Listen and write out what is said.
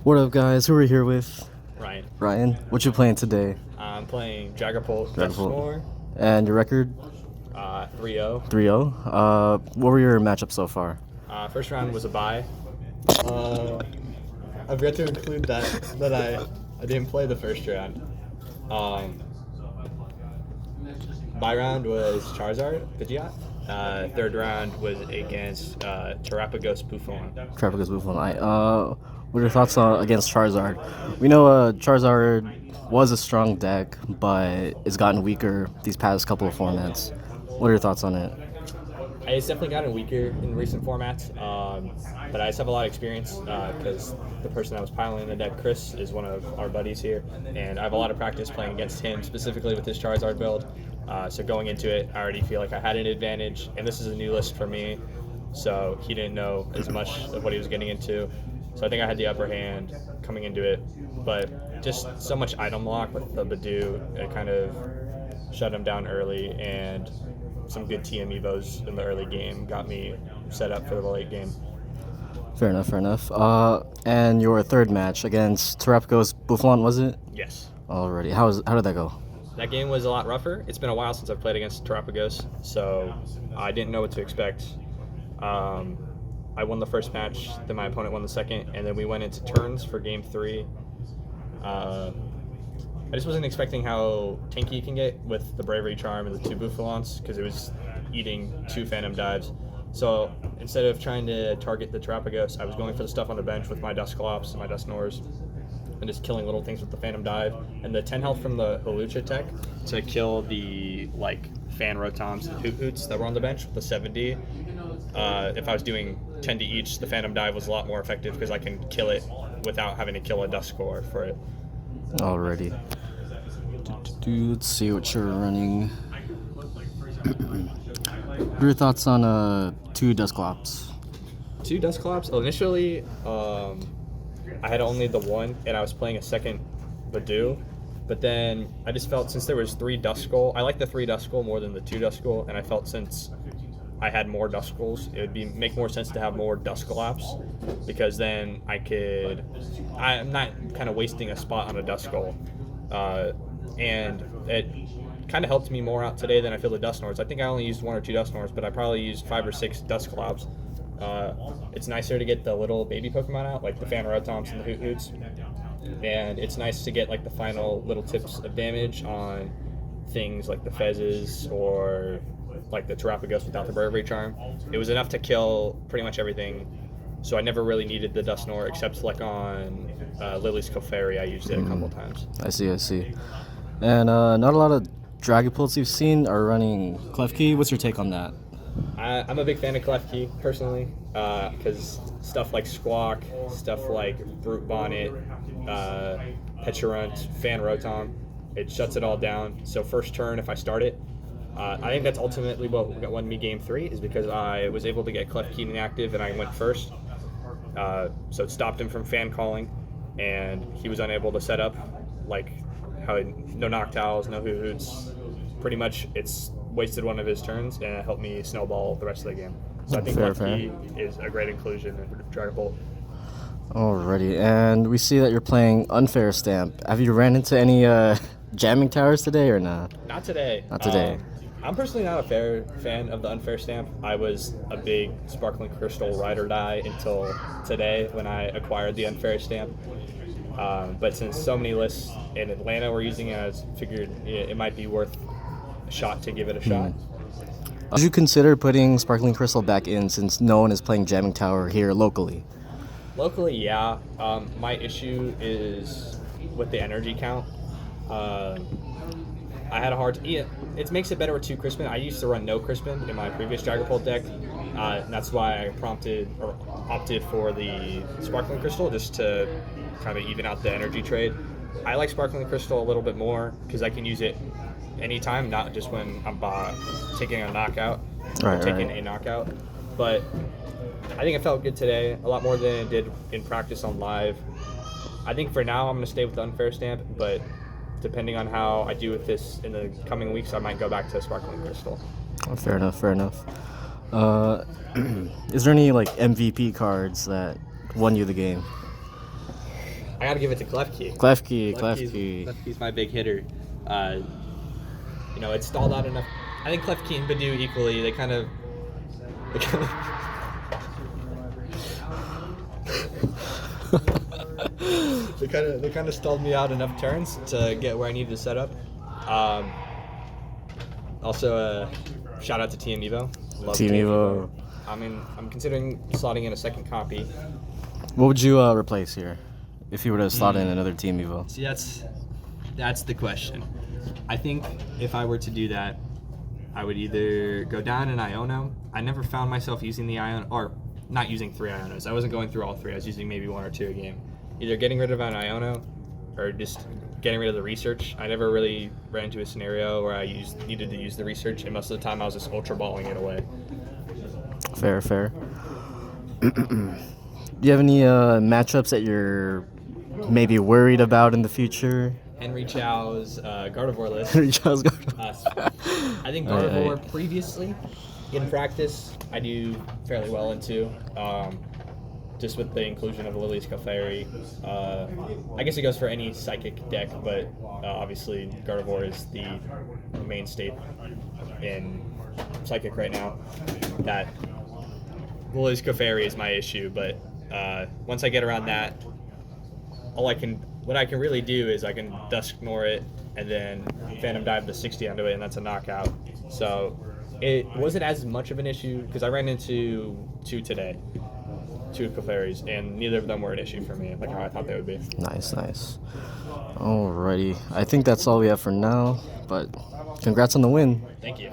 What up, guys? Who are we here with? Ryan. Ryan. What you playing today? I'm playing Dragapult, Dusknoir. And your record? 3-0. 3-0. What were your matchups so far? First round was a bye. I've got to include that I didn't play the first round. Bye round was Charizard, Pidgeot. Third round was against Terrapagos Buffon. Terrapagos Buffon. What are your thoughts against Charizard? We know Charizard was a strong deck, but it's gotten weaker these past couple of formats. What are your thoughts on it? It's definitely gotten weaker in recent formats, but I just have a lot of experience because the person that was piloting the deck, Chris, is one of our buddies here, and I have a lot of practice playing against him, specifically with this Charizard build. So going into it, I already feel like I had an advantage, and this is a new list for me, so he didn't know as much of what he was getting into. So I think I had the upper hand coming into it, but just so much item lock with the Budew, it kind of shut him down early, and some good TM Evos in the early game got me set up for the late game. Fair enough, fair enough. And your third match against Terrapagos Buffon, was it? Yes. Already. How did that go? That game was a lot rougher. It's been a while since I've played against Terrapagos, so I didn't know what to expect. I won the first match, then my opponent won the second, and then we went into turns for game 3. I just wasn't expecting how tanky you can get with the Bravery Charm and the 2 Bouffalants, because it was eating 2 Phantom Dives. So instead of trying to target the Terrapagos, I was going for the stuff on the bench with my Dusclops and my Dusknoirs, and just killing little things with the Phantom Dive. And the 10 health from the Hawlucha tech to kill the Fan Rotoms and Hoot Hoots that were on the bench with the 70. If I was doing 10 to each, the Phantom Dive was a lot more effective because I can kill it without having to kill a Dusknoir for it. Alrighty. Let's see what you're running. What are your thoughts on 2 Dusclops? 2 Dusclops? Initially, I had only the 1, and I was playing a second Budew. But then I just felt since there was 3 Duskull, I like the 3 Duskull more than the 2 Duskull, and I felt since I had more Duskulls, it would make more sense to have more Dusclops, because then I'm not kind of wasting a spot on a Duskull. And it kind of helped me more out today than I feel the Dusknoirs. I think I only used 1 or 2 Dusknoirs, but I probably used 5 or 6 Dusclops. It's nicer to get the little baby Pokemon out, like the Fan Rotoms and the Hoot Hoots. And it's nice to get the final little tips of damage on things like the Fezzes or the Terrapagos without the Bravery Charm. It was enough to kill pretty much everything, so I never really needed the Dusknoir except on Lily's Clefairy. I used it a couple times. I see. And not a lot of Dragapults you've seen are running Cleft Key. What's your take on that? I'm a big fan of Cleft Key, personally, because stuff like Squawk, stuff like Brute Bonnet, Petulant, Fan Rotom, it shuts it all down. So first turn, if I start it, I think that's ultimately what won me game 3, is because I was able to get Cleft Key inactive and I went first. So it stopped him from fan calling, and he was unable to set up, how no Noctowls, no Hoot Hoots. Pretty much it's wasted one of his turns, and it helped me snowball the rest of the game. So I think Cleft Key is a great inclusion in Dragapult. Alrighty, and we see that you're playing Unfair Stamp. Have you ran into any jamming towers today or not? Not today. Not today. I'm personally not a fan of the Unfair Stamp. I was a big Sparkling Crystal ride or die until today when I acquired the Unfair Stamp. But since so many lists in Atlanta were using it, I figured it might be worth a shot to give it a shot. Would you consider putting Sparkling Crystal back in since no one is playing Jamming Tower here locally? Locally, yeah. My issue is with the energy count. I had a hard time. It makes it better with 2 Crispin. I used to run no Crispin in my previous Dragapult deck. And that's why I opted for the Sparkling Crystal, just to kind of even out the energy trade. I like Sparkling Crystal a little bit more because I can use it anytime, not just when I'm taking a knockout a knockout. But I think it felt good today, a lot more than it did in practice on live. I think for now I'm going to stay with the Unfair Stamp, but depending on how I do with this in the coming weeks, I might go back to Sparkling Crystal. Oh, fair enough. Is there any MVP cards that won you the game? I gotta give it to Cleft Key. Cleft Key, Cleft Key. Cleft Key's my big hitter. You know, it stalled out enough. I think Cleft Key and Budew equally. They kind of they kind of stalled me out enough turns to get where I needed to set up. Also, shout out to Team Evo. Love Team Evo. I mean, I'm considering slotting in a second copy. What would you replace here if you were to slot in another Team Evo? See, that's the question. I think if I were to do that, I would either go down an Iono. I never found myself using the Iono, or not using 3 Ionos. I wasn't going through all 3. I was using maybe 1 or 2 a game. Either getting rid of an Iono or just getting rid of the research. I never really ran into a scenario where I needed to use the research, and most of the time I was just ultra balling it away. Fair. Do you have any matchups that you're maybe worried about in the future? Henry Chow's Gardevoir list. Henry Chow's Gardevoir. I think Gardevoir previously in practice I do fairly well into. Just with the inclusion of Lily's Clefairy. I guess it goes for any psychic deck, but obviously Gardevoir is the mainstay in psychic right now. That Lily's Clefairy is my issue, but once I get around that, what I can really do is I can Dusknoir it and then Phantom Dive the 60 onto it, and that's a knockout. So it wasn't as much of an issue because I ran into 2 today. 2 Clefairies, and neither of them were an issue for me, like how I thought they would be. Nice. Alrighty. I think that's all we have for now, but congrats on the win. Thank you.